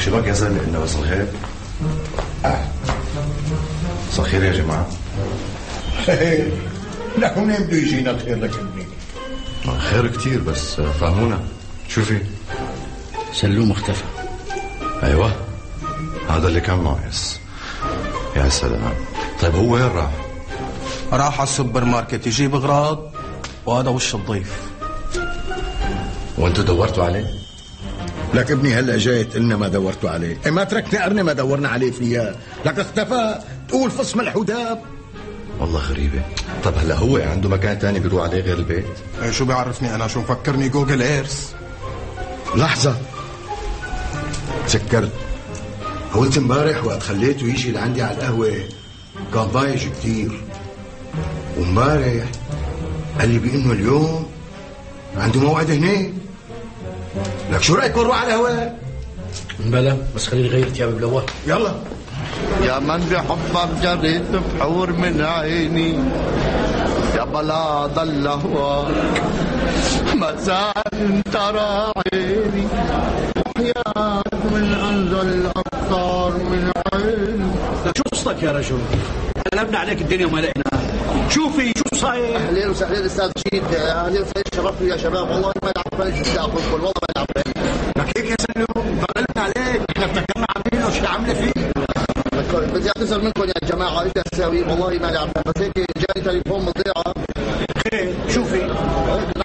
شبك يا زلمه انه بس الخير؟ مساء الخير يا جماعه. لهون بده يجينا الخير لك ابني؟ خير كتير بس فهمونا شو في؟ سلوم اختفى. ايوه هذا اللي كان ناقص. يا سلام. طيب هو وين راح؟ راح على السوبر ماركت يجيب اغراض وهذا وش الضيف. وانتوا دورتوا عليه؟ لك ابني هلا جاي تقلنا ما دورتوا عليه. ما تركنا قرنه ما دورنا عليه فيها. لك اختفى تقول فص ملح وداب. والله غريبه. طب هلا هو عنده مكان تاني بيروح عليه غير البيت؟ شو بيعرفني انا؟ شو مفكرني جوجل ايرس؟ لحظه تذكرت. قلت امبارح وقت خليته يجي لعندي على القهوه كان ضايج كثير، وامبارح قال لي بانه اليوم عنده موعد هناك. لك شو رايك نروح على القهوه؟ بلا بس خليني غير ثيابي بالاول. يلا. يا من بحبك جريت بحور من عيني، يا بلا ضل هواك ما زال ترى عيني، وحياك من انزل الاقطار من عيني. شو قصتك يا رجل؟ قلبنا عليك الدنيا وما لقيناها. شوفي شو صاير؟ اهلين وسهلين استاذ رشيد، اهلين وسهلين شرفتوا يا شباب. والله ما العفان شو بدي اقول، والله ما العفان. لك هيك يا سلوم قلبنا عليك، احنا افتكرنا عاملين وش عامله فيه. بدي اعتذر منكم يا جماعه، ايش بدي اسوي؟ والله ما العفان، بس هيك جاني تليفون مضيعه. خير شوفي؟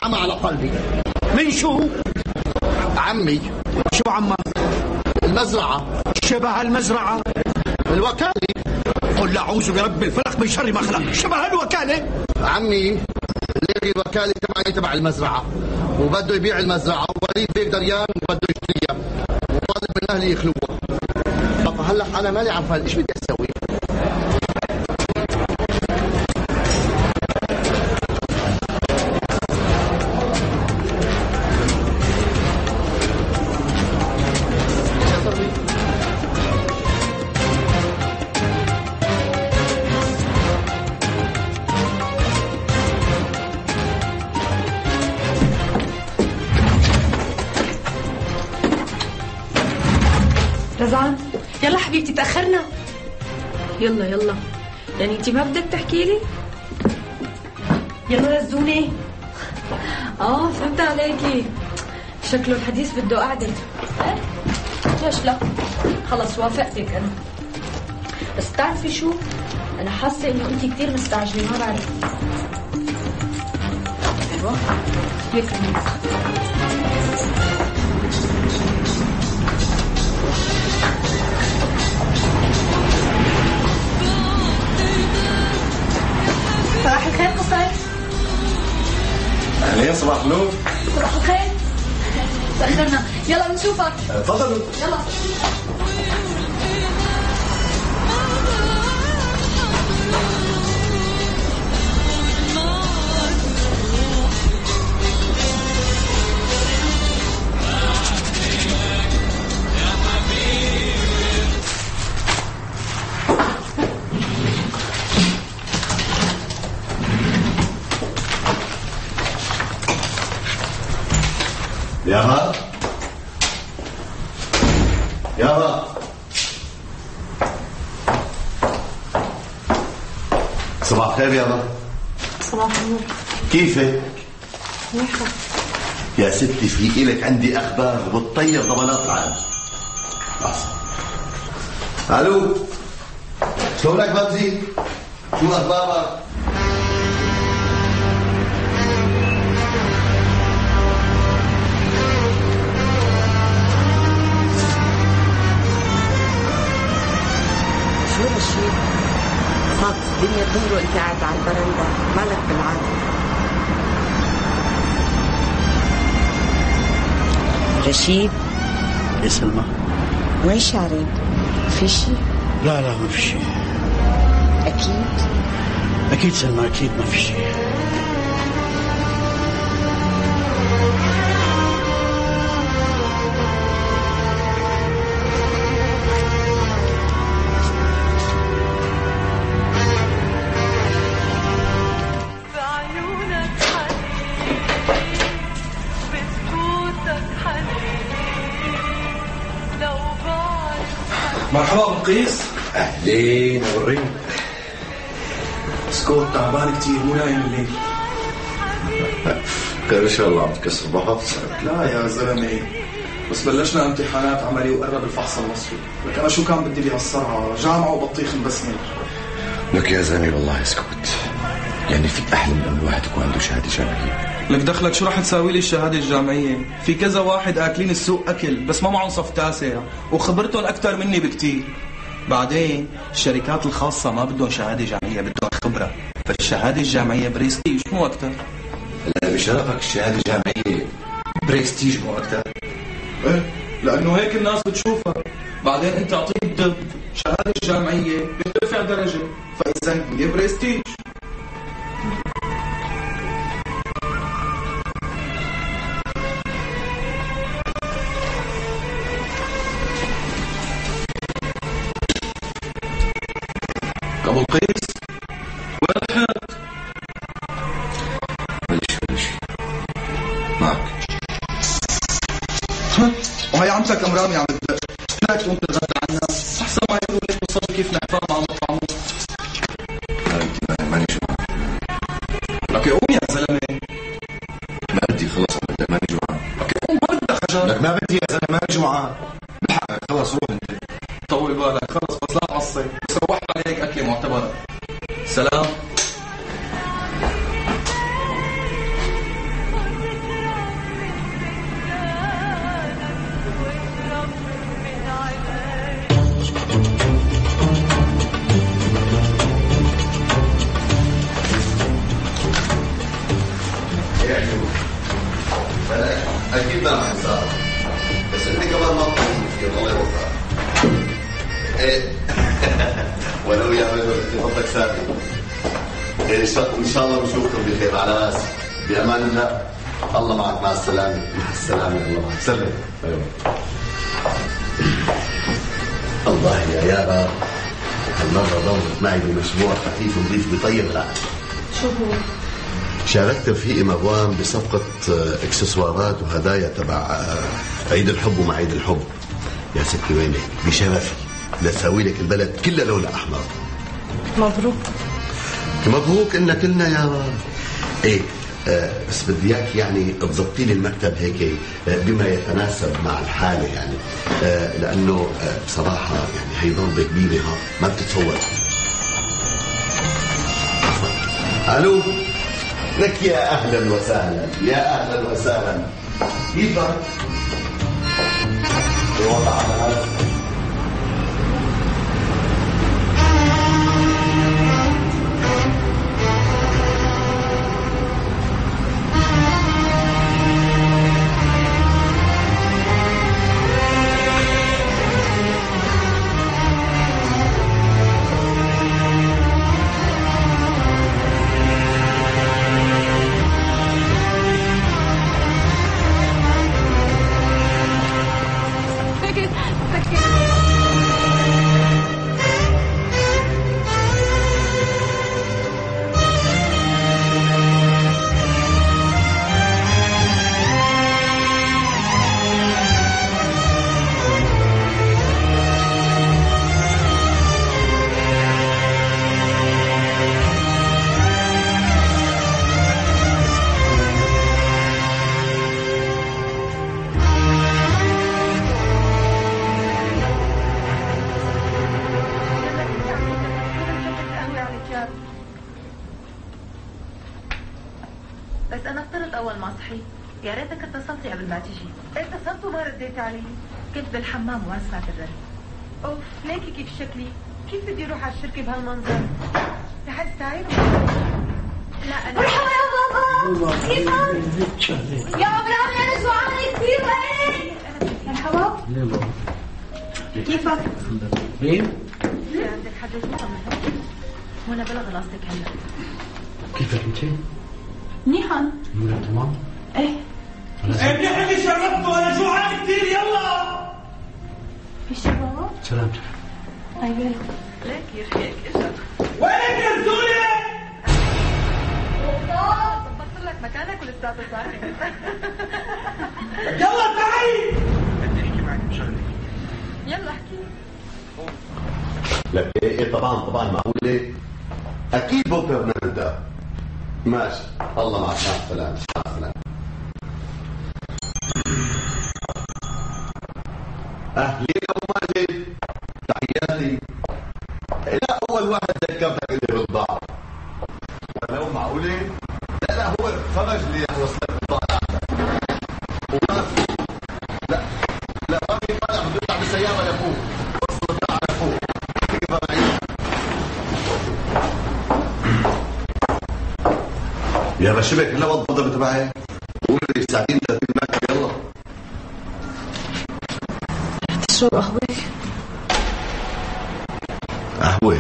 نعمة على قلبي. من شو؟ عمي. شو عمك؟ المزرعه. شبه المزرعه؟ الوكاله. قل اعوذ برب الفلق من شر ما خلق. شبه الوكاله؟ عمي اللي الوكاله تبع المزرعه، وبده يبيع المزرعه، ووليد بيك دريان وبده يشتريها، وطالب من اهلي يخلوها. طب هلا انا مالي عارفه ايش بدي اسوي. رزان يلا حبيبتي تأخرنا. يلا يلا، يعني انتي ما بدك تحكي لي؟ يلا رزوني. فهمت عليكي، شكله الحديث بده قعدة. ليش لا؟ خلص وافقتك انا. بس تعرفي شو؟ انا حاسه انه انتي كثير مستعجله، ما بعرف. ايوه هيك. صباح الخير قصي. اهلين صباح النور. صباح الخير. تأخرنا، يلا بنشوفك. تفضلوا. يلا. يابا يابا. صباح الخير يابا. صباح النور. كيفك؟ منيحة يا ستي في إلك عندي أخبار وبتطير ضمانات العالم. ألو شلونك بابزي؟ شو أخبارك؟ شو رشيد؟ صارت الدنيا تمر وانت قاعد على البرندة، مالك بالعالم؟ رشيد؟ يا سلمى وين شعرين؟ في شي؟ لا ما في شيء. أكيد سلمى، أكيد ما في شيء. بسكوتك حنين لو مرحبا بقيس. اهلين ورينا. سكوت تعبان كتير مو نايم الليل. خير ان شاء الله. عم تكسر بحر؟ لا يا زلمه، بس بلشنا امتحانات عملي وقرب الفحص النصفي، لك انا شو كان بدي لي هالسرعه، جامعه وبطيخ مبسمل. لك يا زلمه والله اسكت، يعني في احلى من انه الواحد يكون عنده شهاده جامعيه. لك دخلك شو رح تساوي لي الشهاده الجامعيه؟ في كذا واحد اكلين السوق اكل بس ما معهم صف تاسع وخبرتهم اكثر مني بكتير. بعدين الشركات الخاصه ما بدهم شهاده جامعيه، بدهم خبره، فالشهاده الجامعيه بريستيج مو اكثر. لا بشرفك الشهاده الجامعيه بريستيج مو اكثر؟ ايه لانه هيك الناس بتشوفها. بعدين انت اعطيك الدب، شهاده الجامعيه بترفع درجه، فاذا هي بريستيج. ابو القيس وين رحت؟ ولا شيء معك. وهي عمتك امرامي عم تدق، شو تقوم تتغدى عنا؟ احسن ما يقول لك بصدق كيف نحفظ مع مطعمه. ماني جوعان. لك قوم يا زلمه. ما بدي خلص ماني جوعان. لك قوم ما بدك خجل. لك ما بدي يا زلمه ماني جوعان. بحقك خلص روح انت. طول بالك خلص بس لا تعصي، بس روحت عليك اكله معتبره. سلام. اكيد ما رح نساعدك، بس انت كمان ما تطول كثير الله يوفقك. ايه ولو يا رجل انت فضلك ساكت. ان شاء الله بنشوفكم بخير على راسي. بامان الله. الله معك. مع السلامه. مع السلامه. الله معك. سلم. ايوه. الله يا يارا، هالمره ضمت معي بمشروع خفيف نظيف بيطير العقل. شو هو؟ شاركت رفيقي مروان بصفقة اكسسوارات وهدايا تبع عيد الحب ومع عيد الحب. يا ستي وينك بشرفي لساوي لك البلد كلها لون احمر. مبروك. مبروك إلنا كلنا يا رب. ايه بس بدي اياك يعني تظبطي لي المكتب هيك بما يتناسب مع الحاله يعني، لانه بصراحه يعني هي ضربه كبيره ما بتتصور. الو لك يا اهلا وسهلا. يا اهلا وسهلا. كيفك؟ الوضع على هذا بس انا افترض اول ما صحيت يا ريتك اتصلت لي قبل ما تيجي. اتصلت وما رديت علي. كنت بالحمام وما سمعت الرن. اوف ليكي كيف شكلي؟ كيف بدي اروح على الشركه بهالمنظر؟ رح استعير. لا انا مرحبا يا بابا، كيفك؟ يا ابراهيم انا جوعانه كثير. وين؟ مرحبا. يا بابا كيفك؟ مين؟ في عندك حدا يطمن؟ وانا بلغ راسك هلا. كيفك انت؟ منيحة. امورك تمام؟ ايه منيح اللي شرفته، انا جوعان كثير. يلا في شي بابا؟ سلامتك. طيب ليك يرفيك اجا. وينك يا زولة؟ ظبطت لك مكانك ولساته ساكن. يلا تعي. يلا احكي. لك ايه طبعا معقولة؟ اكيد بكره بدنا نبدا. ماشي، الله معك، مع السلامة. مع السلامة. اهلين ومهلين، تحياتي. لا اول واحد ذكرتك اللي بالضبط. ولو معقولة؟ لا هو فرج لي وصلت الضاعة. لا ما في فرع، بده يطلع بالسيارة لفوق. وصل الضاعة لفوق. كيف فرعين؟ يا بشبك هلا وضبط تبعي. قول لي ساعتين 30 متر يلا. تشرب قهوة؟ قهوة؟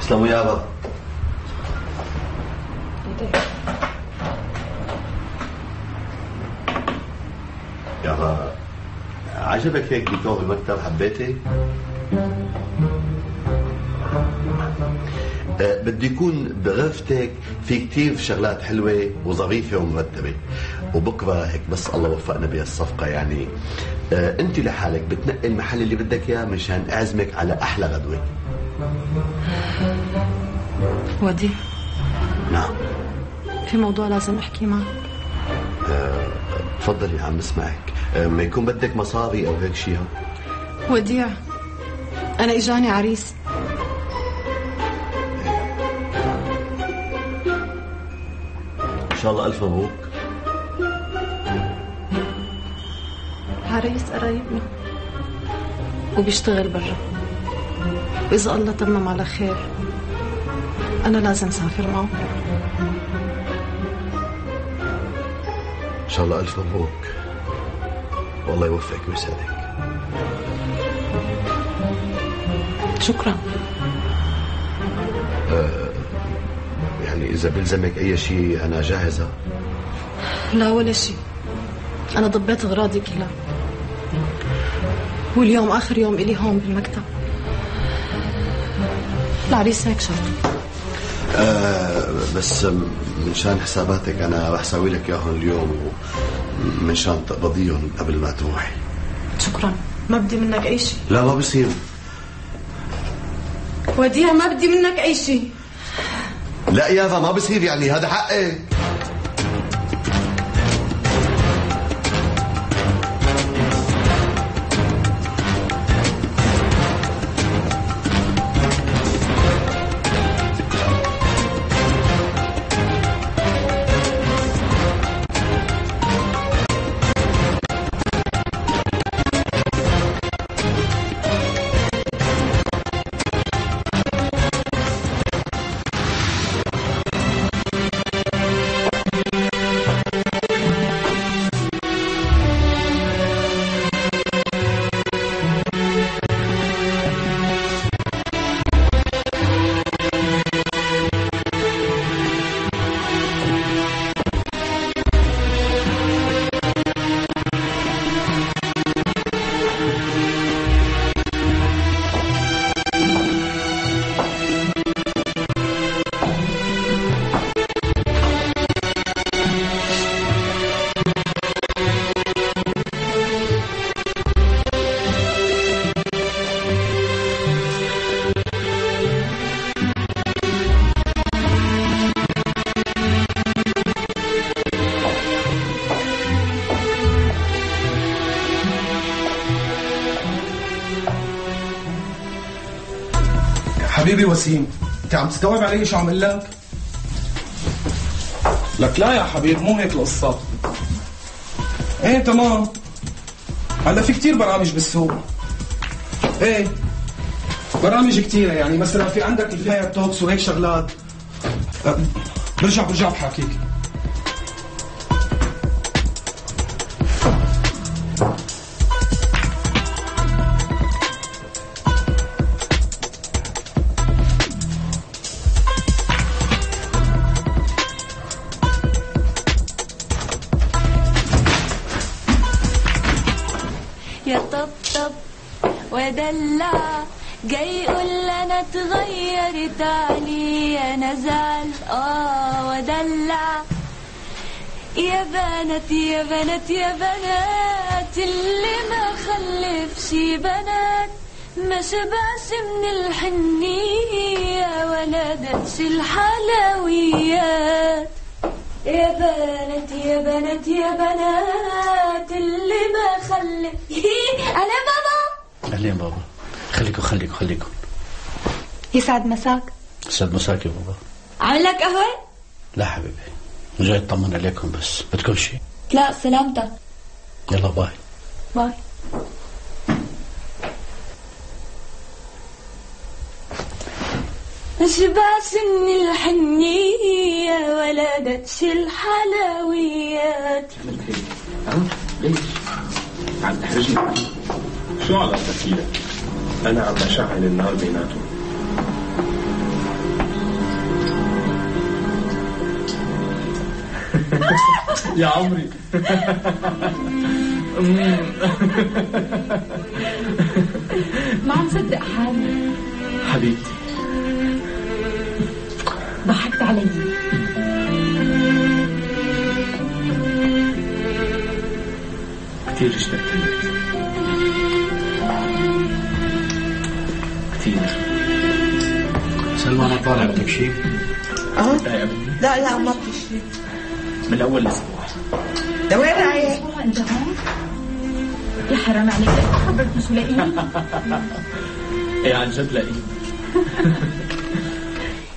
تسلموا يابا. يابا عجبك هيك ديكور المكتب؟ حبيتي؟ بدي يكون بغرفتك في كتير شغلات حلوة وظريفة ومرتبة، وبكرة هيك بس الله وفقنا بهالصفقة يعني. انت لحالك بتنقي المحل اللي بدك اياه مشان اعزمك على احلى غدوة. ودي نعم، في موضوع لازم احكي معك. تفضلي عم اسمعك. ما يكون بدك مصاري او هيك شيء. وديع، انا اجاني عريس. ان شاء الله الف مبروك. عريس قرايبنا وبيشتغل برا، واذا الله تمم على خير انا لازم اسافر معه. ان شاء الله الف مبروك، والله يوفقك ويسعدك. شكرا. يعني اذا بلزمك اي شيء انا جاهزة. لا ولا شيء، انا ضبيت اغراضي كلها، واليوم اخر يوم الي هون بالمكتب. العريس هيك شرط. بس من شان حساباتك انا رح اسوي لك اياهم اليوم، ومن شان تقبضيهم قبل ما تروحي. شكرا، ما بدي منك اي شيء. لا ما بصير. وديع ما بدي منك اي شيء. لا يافا ما بصير، يعني هذا حقك. حبيبي وسيم، انت عم تستوعب علي شو عم اقول لك؟ لك لا يا حبيب، مو هيك القصة. ايه تمام. هلا في كتير برامج بالسوق. ايه برامج كتيرة، يعني مثلا في عندك الفاير توكس وهيك شغلات. برجع بحاكيك. يا طبطب ودلع جاي يقول لنا اتغيرت علي انا زعل ودلع يا بنات يا بنات يا بنات اللي ما خلفش بنات ما شبعش من الحنية ولا دقش الحلويات. يا بنات يا بنات يا بنات اللي ما خلف انا بابا. اهلين بابا. خليكم. يسعد مساك. يسعد مساك يا بابا. عامل لك قهوة؟ لا حبيبي، جاي اطمن عليكم بس. بدكم شيء؟ لا سلامتك. يلا باي. باي. شبعش من الحنية ولا دتش الحلويات. ليش؟ عم تحرجني؟ شو علاقتك فيها؟ أنا عم بشعل النار بيناتهم. يا عمري. ما عم صدق حالي. حبيبتي ضحكت علي. كثير اشتقت لك كثير. سلمى أنا طالع، بدك شيء؟ لا عم بطل شيء من أول الأسبوع. وين رايح؟ أنت هون؟ يا حرام عليك، ما خبرتني شو لاقيني. إيه عن جد لاقيني.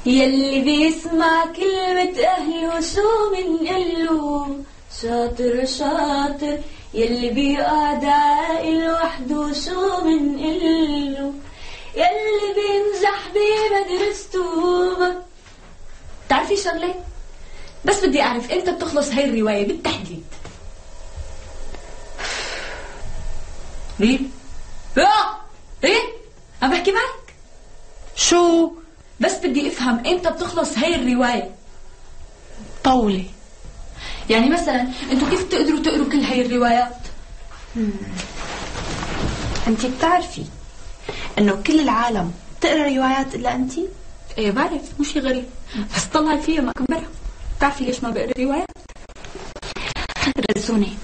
يلي بيسمع كلمة أهله شو منقله شاطر. يلي بيقعد عاقل وحده شو منقله. يلي بينجح بمدرسته. تعرفي شغلة؟ بس بدي أعرف إمتى بتخلص هاي الرواية بالتحديد. ايه عم بحكي معك. شو؟ بس بدي افهم امتى بتخلص هاي الرواية. طولة. يعني مثلا انتوا كيف بتقدروا تقروا كل هاي الروايات؟ انتي بتعرفي انه كل العالم بتقرا روايات الا انتي؟ ايه بعرف، مو شي غريب، بس طلعت فيها ما كبرها. بتعرفي ليش ما بقرا روايات؟ رزوني،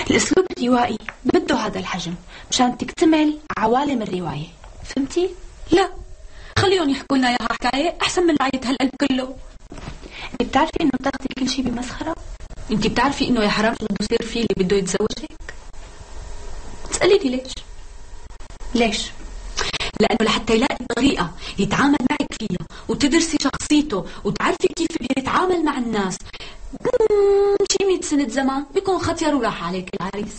الاسلوب الروائي بده هذا الحجم مشان تكتمل عوالم الرواية، فهمتي؟ لا، خليهم يحكوا لنا اياها حكاية احسن من رعاية هالقلب كله. انت بتعرفي انه بتاخذي كل شيء بمسخرة؟ انت بتعرفي انه يا حرام شو بده يصير فيه اللي بده يتزوجك؟ تسأليني ليش؟ لأنه لحتى يلاقي طريقة يتعامل معك فيها وتدرسي شخصيته وتعرفي كيف يتعامل مع الناس شي 100 سنة زمان بيكون ختير وراح عليك العريس.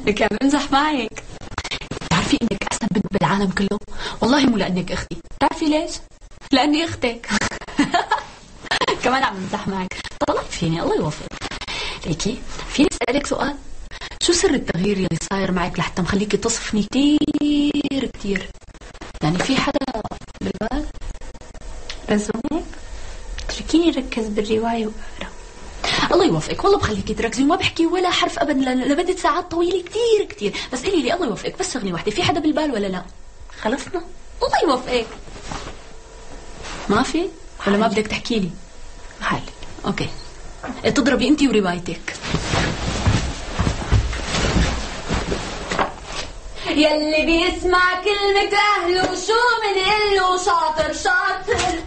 لك عم بمزح معك. تعرفي انك احسن بنت بالعالم كله؟ والله مو لانك اختي. تعرفي ليش؟ لاني اختك. كمان عم بمزح معك. طلعت فيني، الله يوفقك. ليكي فيني اسالك سؤال؟ شو سر التغيير اللي صاير معك لحتى مخليكي تصفني كتير؟ يعني في حدا بالبال؟ رزوني اتركيني ركز بالرواية وأقرأ. الله يوفقك، والله بخليكي تركزي وما بحكي ولا حرف ابدا لمدة ساعات طويلة كتير. بس قولي لي الله يوفقك، بس شغلة واحدة، في حدا بالبال ولا لا؟ خلصنا. الله يوفقك. ما في؟ ولا ما بدك تحكي لي؟ محل. اوكي، تضربي انتي وروايتك. يلي بيسمع كلمة أهله شو منقله شاطر.